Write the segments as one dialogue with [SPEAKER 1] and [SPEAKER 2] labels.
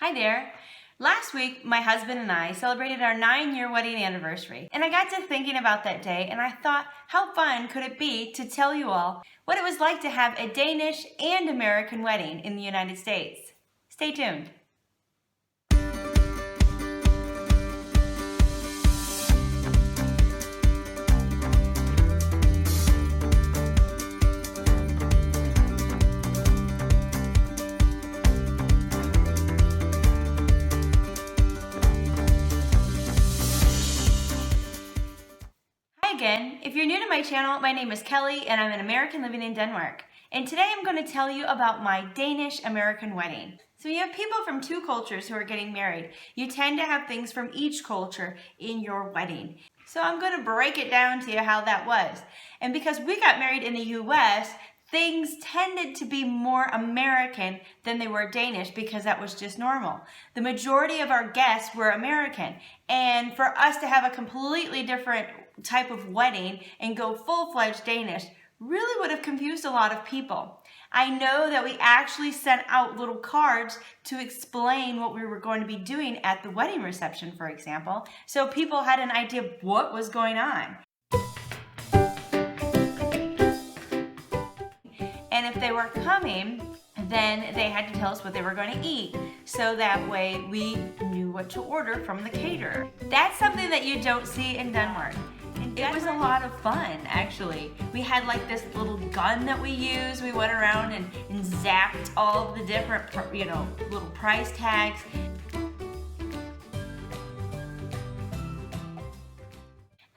[SPEAKER 1] Hi there. Last week, my husband and I celebrated our 9-year wedding anniversary, and I got to thinking about that day, and I thought, how fun could it be to tell you all what it was like to have a Danish and American wedding in the United States. Stay tuned. Again, if you're new to my channel, my name is Kelly and I'm an American living in Denmark. And today I'm going to tell you about my Danish-American wedding. So you have people from two cultures who are getting married. You tend to have things from each culture in your wedding. So I'm going to break it down to you how that was. And because we got married in the US, things tended to be more American than they were Danish because that was just normal. The majority of our guests were American, and for us to have a completely different type of wedding and go full-fledged Danish really would have confused a lot of people. I know that we actually sent out little cards to explain what we were going to be doing at the wedding reception, for example, so people had an idea of what was going on. And if they were coming, then they had to tell us what they were going to eat, so that way we knew what to order from the caterer. That's something that you don't see in Denmark. It was a lot of fun, actually. We had like this little gun that we used. We went around and zapped all of the different, little price tags.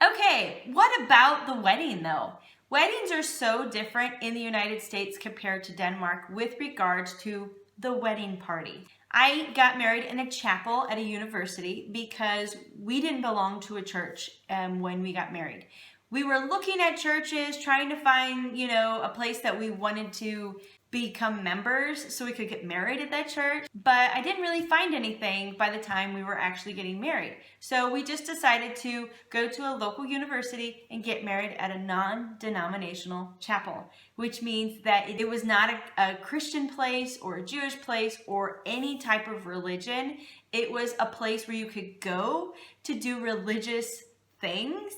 [SPEAKER 1] Okay, what about the wedding though? Weddings are so different in the United States compared to Denmark with regards to the wedding party. I got married in a chapel at a university because we didn't belong to a church when we got married. We were looking at churches, trying to find, a place that we wanted to become members so we could get married at that church, but I didn't really find anything by the time we were actually getting married. So we just decided to go to a local university and get married at a non-denominational chapel, which means that it was not a Christian place or a Jewish place or any type of religion. It was a place where you could go to do religious things,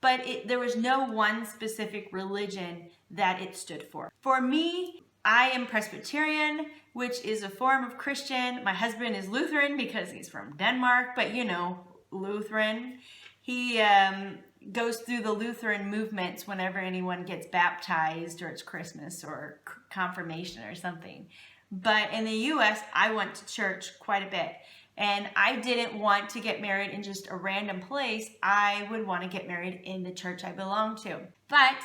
[SPEAKER 1] but there was no one specific religion that it stood for. For me, I am Presbyterian, which is a form of Christian. My husband is Lutheran because he's from Denmark, but Lutheran. He goes through the Lutheran movements whenever anyone gets baptized or it's Christmas or confirmation or something. But in the US, I went to church quite a bit. And I didn't want to get married in just a random place. I would want to get married in the church I belong to. But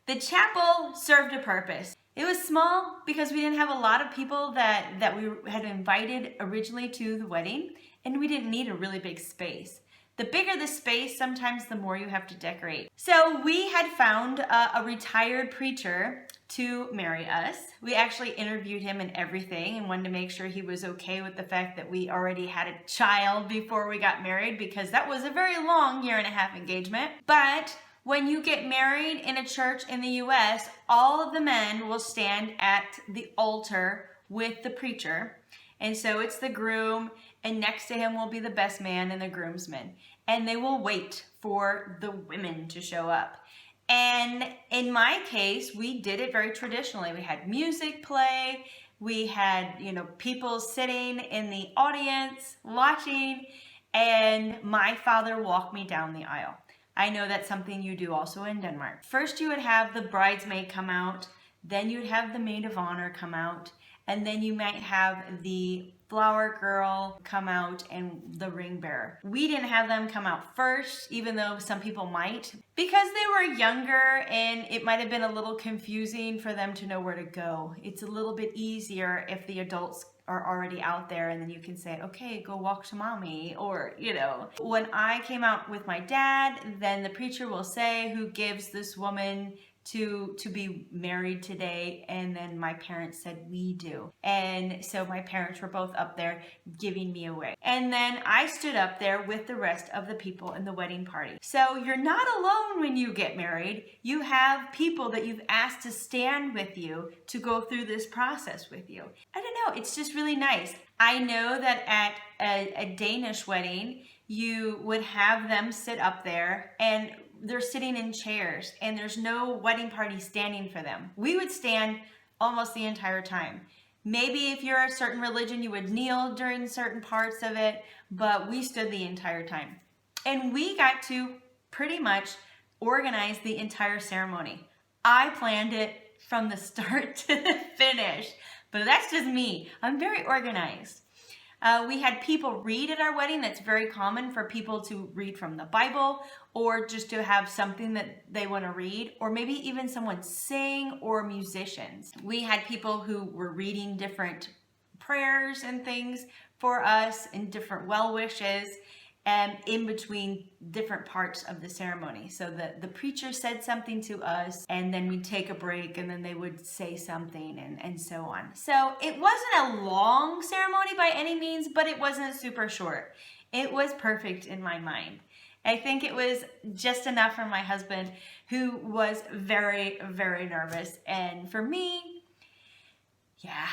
[SPEAKER 1] the chapel served a purpose. It was small because we didn't have a lot of people that we had invited originally to the wedding, and we didn't need a really big space. The bigger the space, sometimes the more you have to decorate. So we had found a retired preacher to marry us. We actually interviewed him and everything and wanted to make sure he was okay with the fact that we already had a child before we got married, because that was a very long 1.5-year engagement. But when you get married in a church in the US, all of the men will stand at the altar with the preacher. And so it's the groom, and next to him will be the best man and the groomsmen. And they will wait for the women to show up. And in my case, we did it very traditionally. We had music play. We had, people sitting in the audience watching, and my father walked me down the aisle. I know that's something you do also in Denmark. First, you would have the bridesmaid come out, then you'd have the maid of honor come out, and then you might have the flower girl come out and the ring bearer. We didn't have them come out first, even though some people might, because they were younger and it might have been a little confusing for them to know where to go. It's a little bit easier if the adults are already out there and then you can say, okay, go walk to mommy, or, When I came out with my dad, then the preacher will say who gives this woman to be married today? And then my parents said, we do. And so my parents were both up there giving me away. And then I stood up there with the rest of the people in the wedding party. So you're not alone when you get married. You have people that you've asked to stand with you to go through this process with you. I don't know, it's just really nice. I know that at a Danish wedding, you would have them sit up there and they're sitting in chairs and there's no wedding party standing for them. We would stand almost the entire time. Maybe if you're a certain religion, you would kneel during certain parts of it, but we stood the entire time. And we got to pretty much organize the entire ceremony. I planned it from the start to the finish, but that's just me. I'm very organized. We had people read at our wedding. That's very common for people to read from the Bible or just to have something that they want to read, or maybe even someone sing, or musicians. We had people who were reading different prayers and things for us and different well wishes and in between different parts of the ceremony. So the preacher said something to us and then we'd take a break and then they would say something and so on. So it wasn't a long ceremony by any means, but it wasn't super short. It was perfect in my mind. I think it was just enough for my husband, who was very, very nervous. And for me, yeah,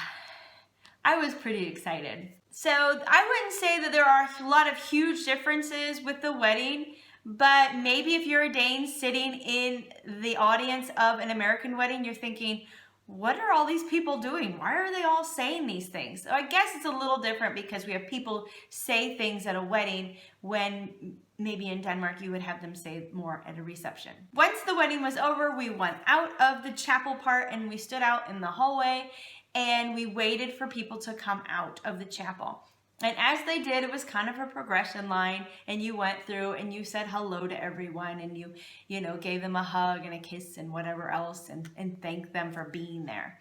[SPEAKER 1] I was pretty excited. So I wouldn't say that there are a lot of huge differences with the wedding, but maybe if you're a Dane sitting in the audience of an American wedding, you're thinking, what are all these people doing? Why are they all saying these things? So I guess it's a little different because we have people say things at a wedding when maybe in Denmark you would have them say more at a reception. Once the wedding was over, we went out of the chapel part and we stood out in the hallway and we waited for people to come out of the chapel. And as they did, it was kind of a progression line, and you went through and you said hello to everyone and you know, gave them a hug and a kiss and whatever else and thanked them for being there.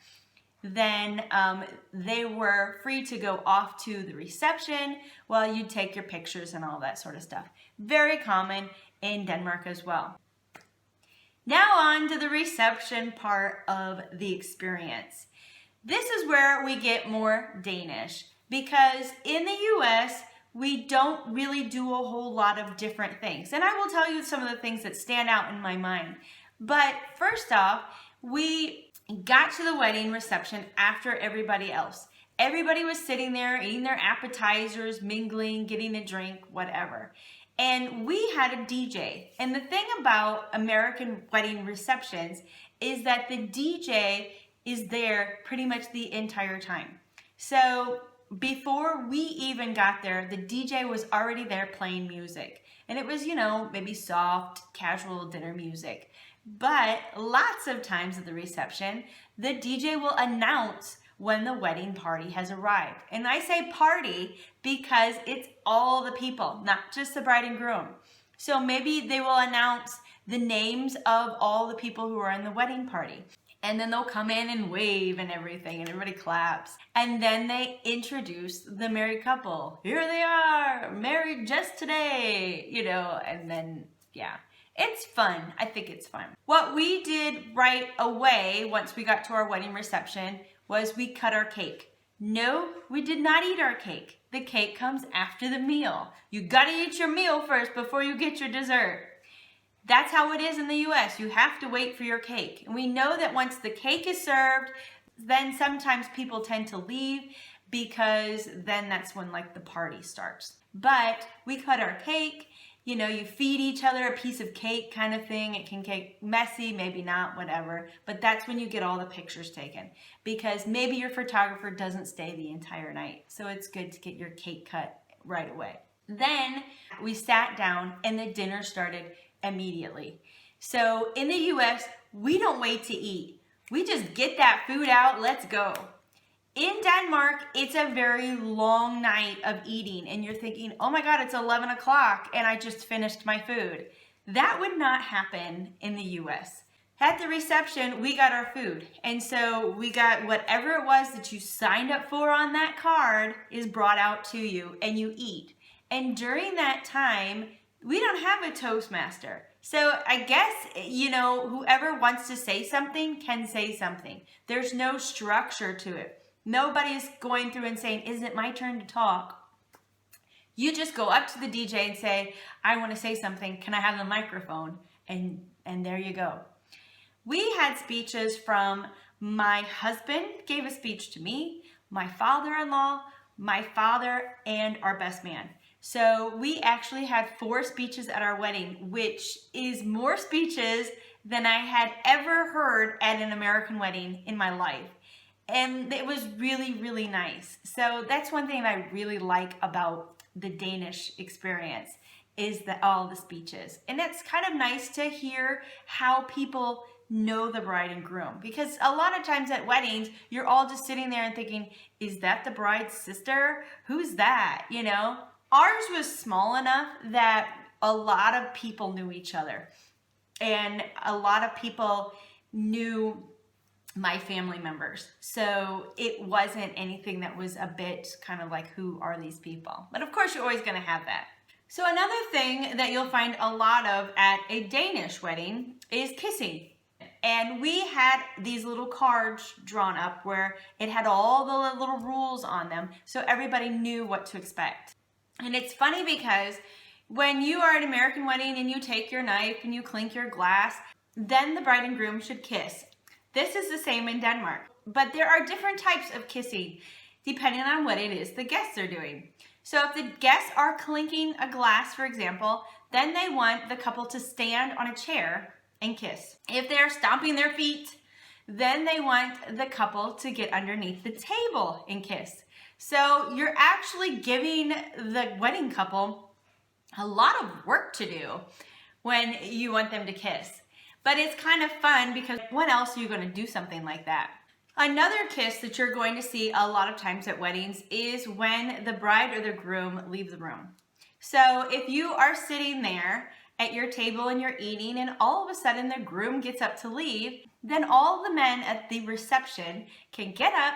[SPEAKER 1] Then they were free to go off to the reception while you take your pictures and all that sort of stuff. Very common in Denmark as well. Now on to the reception part of the experience. This is where we get more Danish, because in the US, we don't really do a whole lot of different things. And I will tell you some of the things that stand out in my mind. But first off, we got to the wedding reception after everybody else. Everybody was sitting there eating their appetizers, mingling, getting a drink, whatever. And we had a DJ. And the thing about American wedding receptions is that the DJ is there pretty much the entire time. So before we even got there, the DJ was already there playing music. And it was, you know, maybe soft, casual dinner music. But lots of times at the reception, the DJ will announce when the wedding party has arrived. And I say party because it's all the people, not just the bride and groom. So maybe they will announce the names of all the people who are in the wedding party. And then they'll come in and wave and everything, and everybody claps. And then they introduce the married couple. Here they are, married just today, you know, and then, yeah. It's fun. I think it's fun. What we did right away once we got to our wedding reception was we cut our cake. No, we did not eat our cake. The cake comes after the meal. You gotta eat your meal first before you get your dessert. That's how it is in the US. You have to wait for your cake. And we know that once the cake is served, then sometimes people tend to leave because then that's when like the party starts. But we cut our cake, you know, you feed each other a piece of cake kind of thing. It can get messy, maybe not, whatever. But that's when you get all the pictures taken because maybe your photographer doesn't stay the entire night. So it's good to get your cake cut right away. Then we sat down and the dinner started immediately. So in the US, we don't wait to eat. We just get that food out, let's go. In Denmark, it's a very long night of eating and you're thinking, oh my God, it's 11 o'clock and I just finished my food. That would not happen in the US. At the reception, we got our food. And so we got whatever it was that you signed up for on that card is brought out to you and you eat. And during that time, we don't have a Toastmaster. So I guess, whoever wants to say something can say something. There's no structure to it. Nobody's going through and saying, isn't it my turn to talk? You just go up to the DJ and say, I want to say something. Can I have the microphone? And there you go. We had speeches from my husband gave a speech to me, my father-in-law, my father, and our best man. So we actually had 4 speeches at our wedding, which is more speeches than I had ever heard at an American wedding in my life. And it was really, really nice. So that's one thing that I really like about the Danish experience is all the speeches. And it's kind of nice to hear how people know the bride and groom, because a lot of times at weddings, you're all just sitting there and thinking, is that the bride's sister? Who's that? Ours was small enough that a lot of people knew each other, and a lot of people knew my family members. So it wasn't anything that was a bit kind of like, who are these people? But of course, you're always going to have that. So another thing that you'll find a lot of at a Danish wedding is kissing. And we had these little cards drawn up where it had all the little rules on them, so everybody knew what to expect. And it's funny because when you are at an American wedding and you take your knife and you clink your glass, then the bride and groom should kiss. This is the same in Denmark, but there are different types of kissing depending on what it is the guests are doing. So if the guests are clinking a glass, for example, then they want the couple to stand on a chair and kiss. If they're stomping their feet, then they want the couple to get underneath the table and kiss. So you're actually giving the wedding couple a lot of work to do when you want them to kiss. But it's kind of fun because when else are you going to do something like that? Another kiss that you're going to see a lot of times at weddings is when the bride or the groom leave the room. So if you are sitting there at your table and you're eating and all of a sudden the groom gets up to leave, then all the men at the reception can get up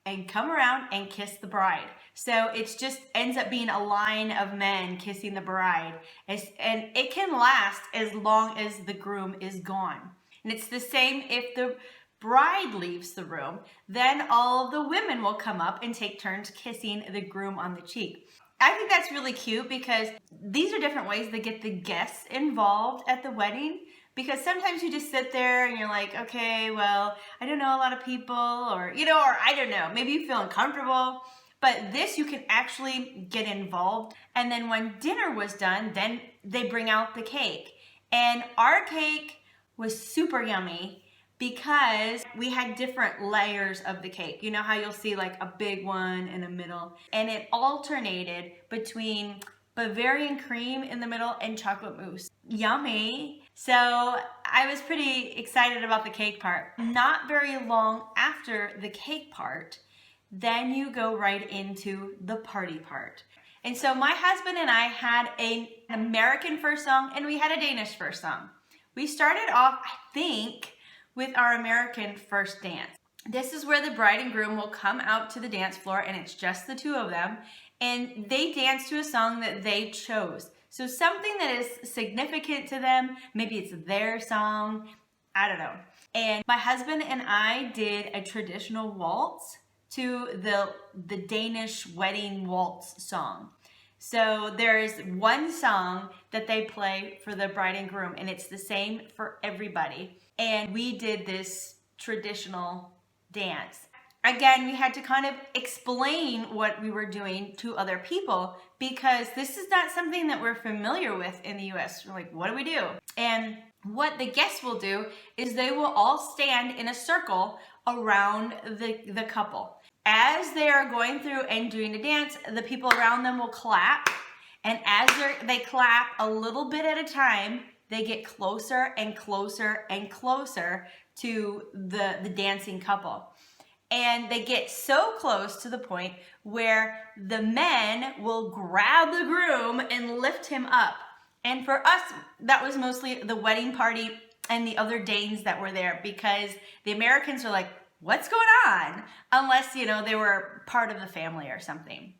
[SPEAKER 1] and come around and kiss the bride. So it just ends up being a line of men kissing the bride, and it can last as long as the groom is gone. And it's the same if the bride leaves the room, then all of the women will come up and take turns kissing the groom on the cheek. I think that's really cute because these are different ways to get the guests involved at the wedding, because sometimes you just sit there and you're like, okay, well, I don't know a lot of people, or, or I don't know, maybe you feel uncomfortable. But this, you can actually get involved. And then when dinner was done, then they bring out the cake. And our cake was super yummy because we had different layers of the cake. You know how you'll see like a big one in the middle, and it alternated between Bavarian cream in the middle and chocolate mousse. Yummy. So I was pretty excited about the cake part. Not very long after the cake part, then you go right into the party part. And so my husband and I had an American first song and we had a Danish first song. We started off, I think, with our American first dance. This is where the bride and groom will come out to the dance floor, and it's just the two of them, and they dance to a song that they chose. So something that is significant to them, maybe it's their song, I don't know. And my husband and I did a traditional waltz to the Danish wedding waltz song. So there's one song that they play for the bride and groom, and it's the same for everybody. And we did this traditional dance. Again, we had to kind of explain what we were doing to other people because this is not something that we're familiar with in the US. We're like, what do we do? And what the guests will do is they will all stand in a circle around the couple. As they are going through and doing the dance, the people around them will clap. And as they clap a little bit at a time, they get closer and closer and closer to the dancing couple. And they get so close to the point where the men will grab the groom and lift him up. And for us, that was mostly the wedding party and the other Danes that were there, because the Americans are like, what's going on? Unless, they were part of the family or something.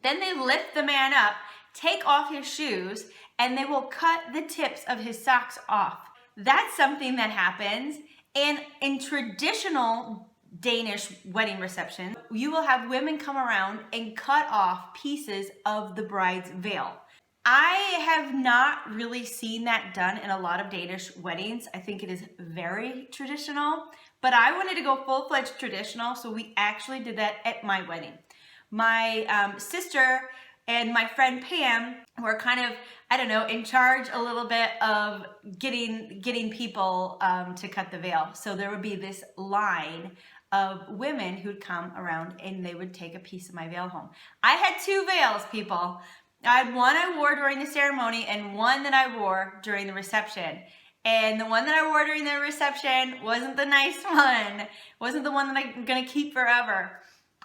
[SPEAKER 1] Then they lift the man up take off his shoes and they will cut the tips of his socks off. That's something that happens. And in traditional Danish wedding reception, you will have women come around and cut off pieces of the bride's veil. I have not really seen that done in a lot of Danish weddings. I think it is very traditional, but I wanted to go full-fledged traditional, so we actually did that at my wedding. My sister and my friend Pam were kind of, I don't know, in charge a little bit of getting people to cut the veil. So there would be this line of women who'd come around and they would take a piece of my veil home. I had 2 veils, people. I had one I wore during the ceremony and one that I wore during the reception. And the one that I wore during the reception wasn't the nice one. Wasn't the one that I'm gonna keep forever.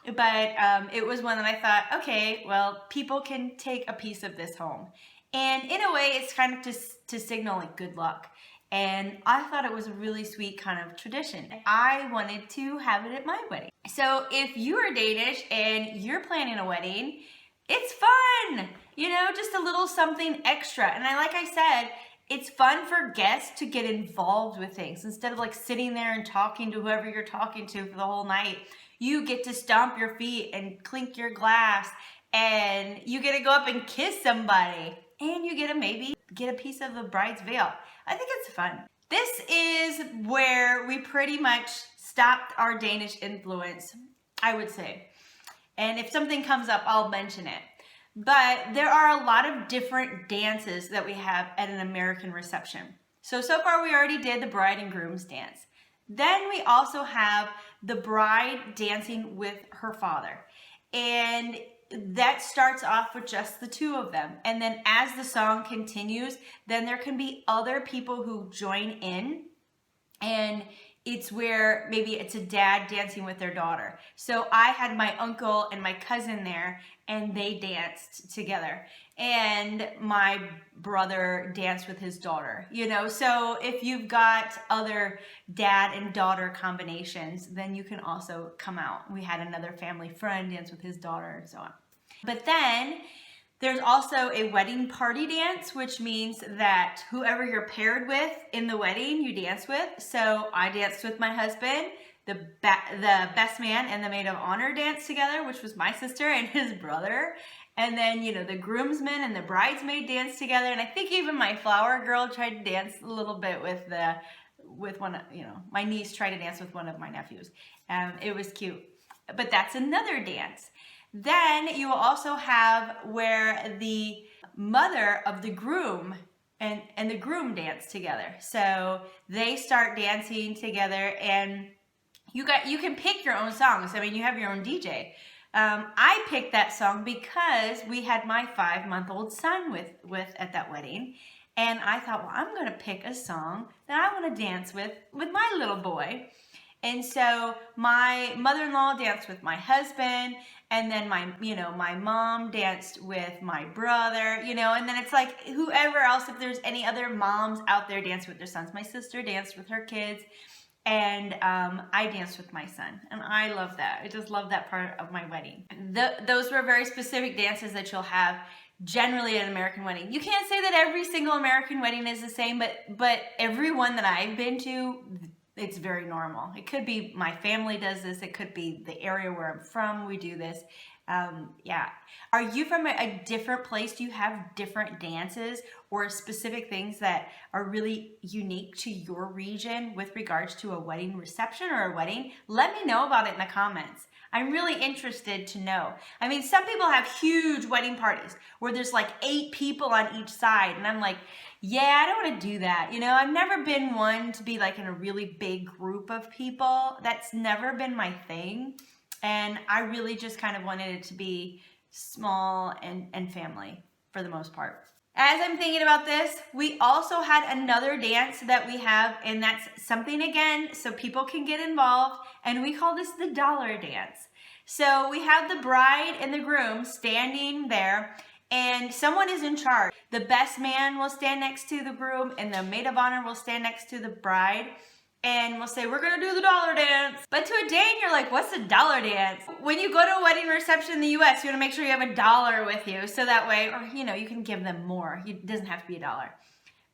[SPEAKER 1] But it was one that I thought, okay, well, people can take a piece of this home. And in a way, it's kind of to signal like good luck. And I thought it was a really sweet kind of tradition. I wanted to have it at my wedding. So if you are Danish and you're planning a wedding, it's fun, you know, just a little something extra. And like I said, it's fun for guests to get involved with things. Instead of like sitting there and talking to whoever you're talking to for the whole night, you get to stomp your feet and clink your glass, and you get to go up and kiss somebody, and you get to maybe get a piece of the bride's veil. I think it's fun. This is where we pretty much stopped our Danish influence, I would say. And if something comes up, I'll mention it. But there are a lot of different dances that we have at an American reception. So far we already did the bride and groom's dance. Then we also have the bride dancing with her father. And that starts off with just the 2 of them. And then as the song continues, then there can be other people who join in, and it's where maybe it's a dad dancing with their daughter. So I had my uncle and my cousin there, and they danced together. And my brother danced with his daughter, you know? So if you've got other dad and daughter combinations, then you can also come out. We had another family friend dance with his daughter and so on. But then there's also a wedding party dance, which means that whoever you're paired with in the wedding, you dance with. So I danced with my husband. The best man and the maid of honor danced together, which was my sister and his brother. And then, you know, the groomsmen and the bridesmaid danced together. And I think even my flower girl tried to dance a little bit with one, you know, my niece tried to dance with one of my nephews. It was cute. But that's another dance. Then you will also have where the mother of the groom and the groom dance together. So they start dancing together, and you can pick your own songs. I mean, you have your own DJ. I picked that song because we had my 5-month-old son with at that wedding. And I thought, well, I'm going to pick a song that I want to dance with my little boy. And so my mother-in-law danced with my husband, and then my mom danced with my brother, you know, and then it's like whoever else, if there's any other moms out there, dance with their sons. My sister danced with her kids. And I danced with my son, and I love that. I just love that part of my wedding. Those were very specific dances that you'll have generally at an American wedding. You can't say that every single American wedding is the same, but every one that I've been to, it's very normal. It could be my family does this. It could be the area where I'm from, we do this. Yeah. Are you from a different place? Do you have different dances or specific things that are really unique to your region with regards to a wedding reception or a wedding? Let me know about it in the comments. I'm really interested to know. I mean, some people have huge wedding parties where there's like 8 people on each side, and I'm like, yeah, I don't want to do that. You know, I've never been one to be like in a really big group of people. That's never been my thing. And I really just kind of wanted it to be small and family for the most part. As I'm thinking about this, we also had another dance that we have, and that's something again so people can get involved, and we call this the dollar dance. So we have the bride and the groom standing there, and someone is in charge. The best man will stand next to the groom, and the maid of honor will stand next to the bride. and we'll say, we're gonna do the dollar dance. But to a Dane, you're like, what's a dollar dance? When you go to a wedding reception in the US, you wanna make sure you have $1 with you, so that way, or you can give them more. It doesn't have to be $1.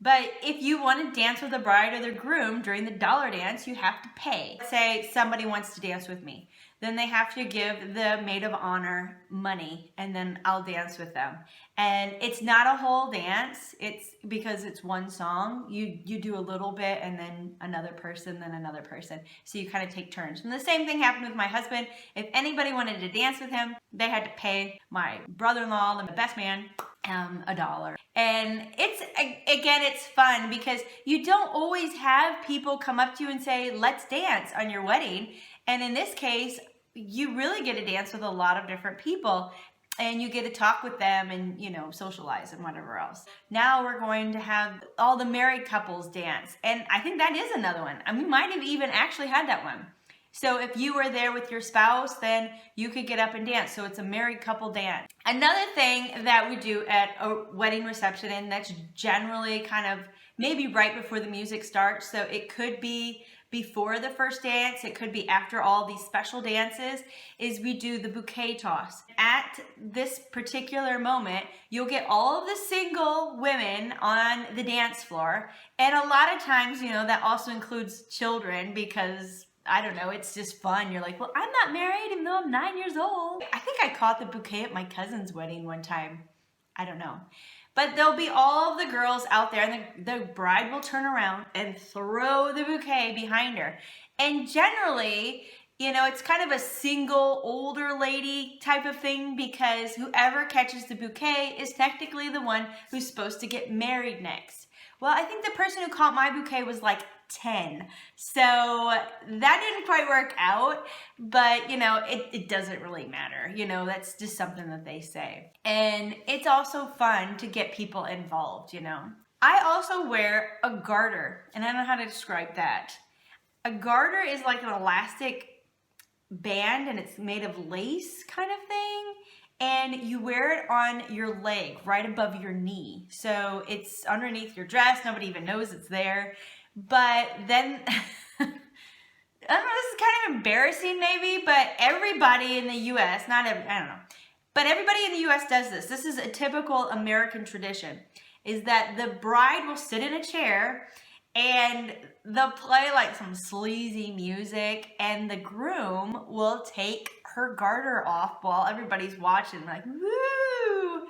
[SPEAKER 1] But if you want to dance with the bride or the groom during the dollar dance, you have to pay. Say somebody wants to dance with me. Then they have to give the maid of honor money, and then I'll dance with them. And it's not a whole dance. It's because it's one song. You do a little bit, and then another person, then another person. So you kind of take turns. And the same thing happened with my husband. If anybody wanted to dance with him, they had to pay my brother-in-law, the best man, $1. And it's fun because you don't always have people come up to you and say, let's dance on your wedding. And in this case, you really get to dance with a lot of different people, and you get to talk with them and, socialize and whatever else. Now we're going to have all the married couples dance. And I think that is another one. And we might have even actually had that one. So if you were there with your spouse, then you could get up and dance. So it's a married couple dance. Another thing that we do at a wedding reception, and that's generally kind of maybe right before the music starts. So it could be before the first dance, it could be after all these special dances, is we do the bouquet toss. At this particular moment, you'll get all of the single women on the dance floor. And a lot of times, that also includes children because, I don't know, it's just fun. You're like, well, I'm not married even though I'm 9 years old. I think I caught the bouquet at my cousin's wedding one time. I don't know. But there'll be all of the girls out there, and the bride will turn around and throw the bouquet behind her. And generally, it's kind of a single older lady type of thing, because whoever catches the bouquet is technically the one who's supposed to get married next. Well, I think the person who caught my bouquet was like 10. So that didn't quite work out, but it doesn't really matter. That's just something that they say. And it's also fun to get people involved, I also wear a garter, and I don't know how to describe that. A garter is like an elastic band, and it's made of lace kind of thing. And you wear it on your leg, right above your knee. So it's underneath your dress. Nobody even knows it's there. But then, I don't know, this is kind of embarrassing maybe, but everybody in the U.S., I don't know, but everybody in the U.S. does this. This is a typical American tradition, is that the bride will sit in a chair and they'll play like some sleazy music, and the groom will take her garter off while everybody's watching, like, woo!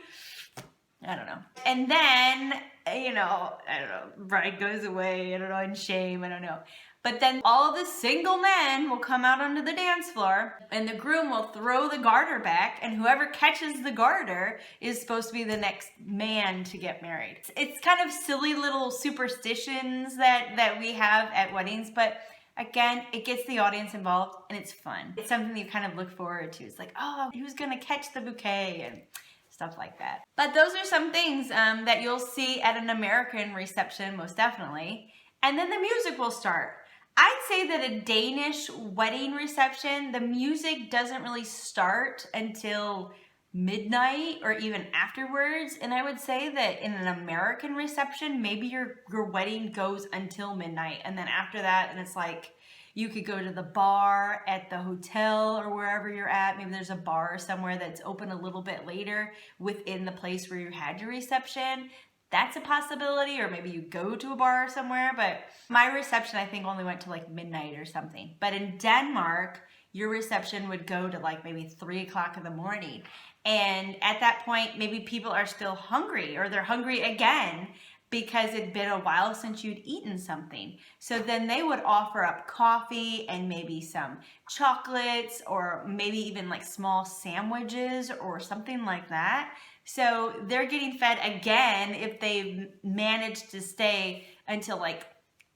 [SPEAKER 1] I don't know. And then, I don't know, bride goes away, I don't know, in shame, I don't know. But then all of the single men will come out onto the dance floor, and the groom will throw the garter back, and whoever catches the garter is supposed to be the next man to get married. It's kind of silly little superstitions that we have at weddings, but again, it gets the audience involved, and it's fun. It's something you kind of look forward to. It's like, oh, who's gonna catch the bouquet, and stuff like that. But those are some things that you'll see at an American reception, most definitely. And then the music will start. I'd say that a Danish wedding reception, the music doesn't really start until midnight or even afterwards. And I would say that in an American reception, maybe your wedding goes until midnight. And then after that, and it's like, you could go to the bar at the hotel or wherever you're at. Maybe there's a bar somewhere that's open a little bit later within the place where you had your reception. That's a possibility, or maybe you go to a bar somewhere. But my reception, I think, only went to like midnight or something. But in Denmark, your reception would go to like maybe 3 o'clock in the morning. And at that point, maybe people are still hungry, or they're hungry again, because it'd been a while since you'd eaten something. So then they would offer up coffee and maybe some chocolates, or maybe even like small sandwiches or something like that. So they're getting fed again if they've managed to stay until like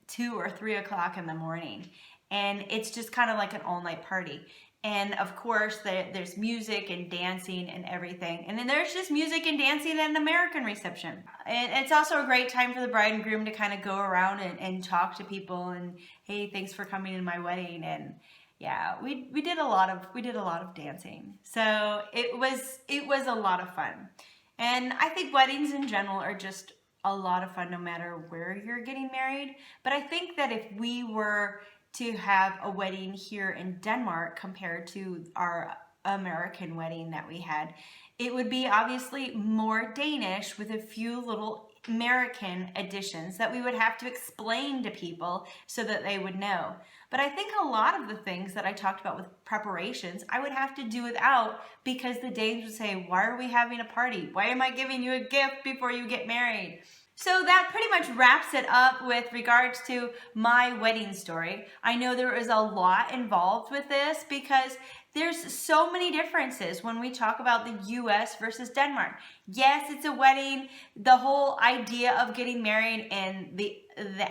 [SPEAKER 1] 2 or 3 o'clock in the morning. And it's just kind of like an all-night party. And of course, there's music and dancing and everything. And then there's just music and dancing at an American reception. And it's also a great time for the bride and groom to kind of go around and talk to people and, hey, thanks for coming to my wedding. And yeah, we did a lot of dancing. So it was a lot of fun. And I think weddings in general are just a lot of fun no matter where you're getting married. But I think that if we were to have a wedding here in Denmark compared to our American wedding that we had, it would be obviously more Danish with a few little American additions that we would have to explain to people so that they would know. But I think a lot of the things that I talked about with preparations, I would have to do without, because the Danes would say, why are we having a party? Why am I giving you a gift before you get married? So that pretty much wraps it up with regards to my wedding story. I know there is a lot involved with this because there's so many differences when we talk about the US versus Denmark. Yes, it's a wedding. The whole idea of getting married and the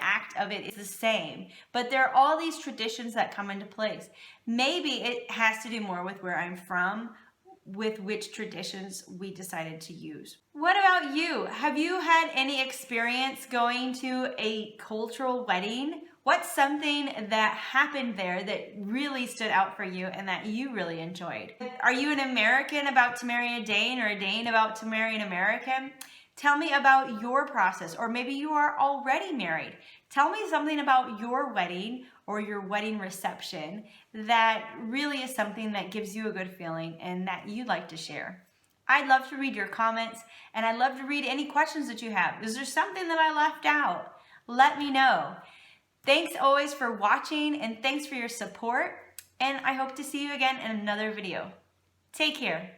[SPEAKER 1] act of it is the same, but there are all these traditions that come into place. Maybe it has to do more with where I'm from, with which traditions we decided to use. What about you? Have you had any experience going to a cultural wedding? What's something that happened there that really stood out for you and that you really enjoyed? Are you an American about to marry a Dane or a Dane about to marry an American? Tell me about your process, or maybe you are already married. Tell me something about your wedding or your wedding reception that really is something that gives you a good feeling and that you'd like to share. I'd love to read your comments, and I'd love to read any questions that you have. Is there something that I left out? Let me know. Thanks always for watching, and thanks for your support, and I hope to see you again in another video. Take care.